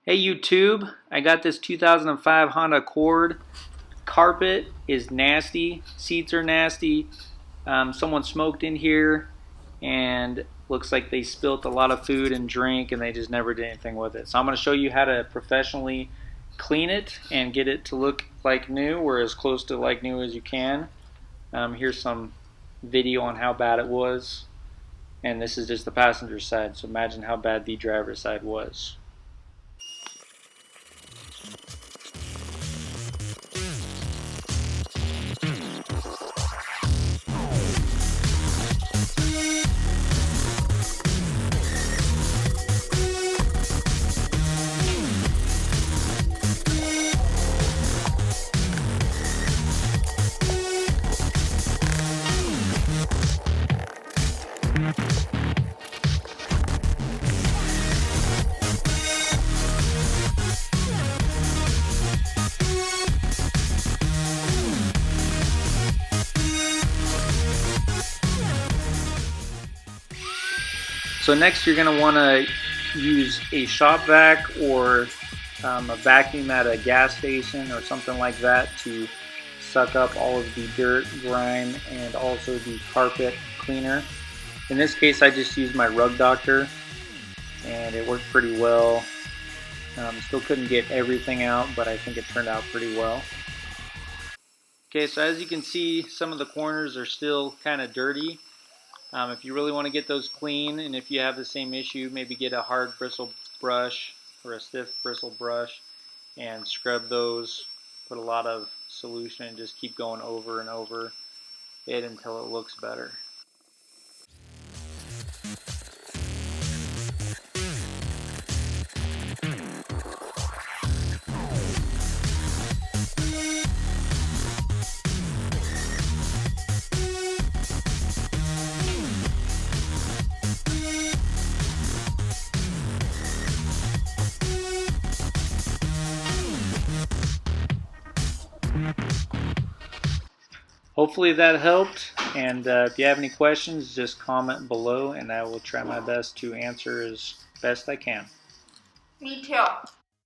Hey YouTube, I got this 2005 Honda Accord. Carpet is nasty, seats are nasty. Someone smoked in here and looks like they spilt a lot of food and drink and they just never did anything with it. So I'm going to show you how to professionally clean it and get it to look like new or as close to like new as you can. Here's some video on how bad it was, and this is just the passenger side, so imagine how bad the driver's side was. So next you're going to want to use a shop vac or a vacuum at a gas station or something like that to suck up all of the dirt, grime, and also the carpet cleaner. In this case I just used my Rug Doctor and it worked pretty well. Still couldn't get everything out, but I think it turned out pretty well. Okay, so as you can see, some of the corners are still kind of dirty. If you really want to get those clean, and if you have the same issue, maybe get a hard bristle brush or a stiff bristle brush and scrub those. Put a lot of solution and just keep going over and over it until it looks better. Hopefully that helped, and if you have any questions, just comment below and I will try my best to answer as best I can. Me too.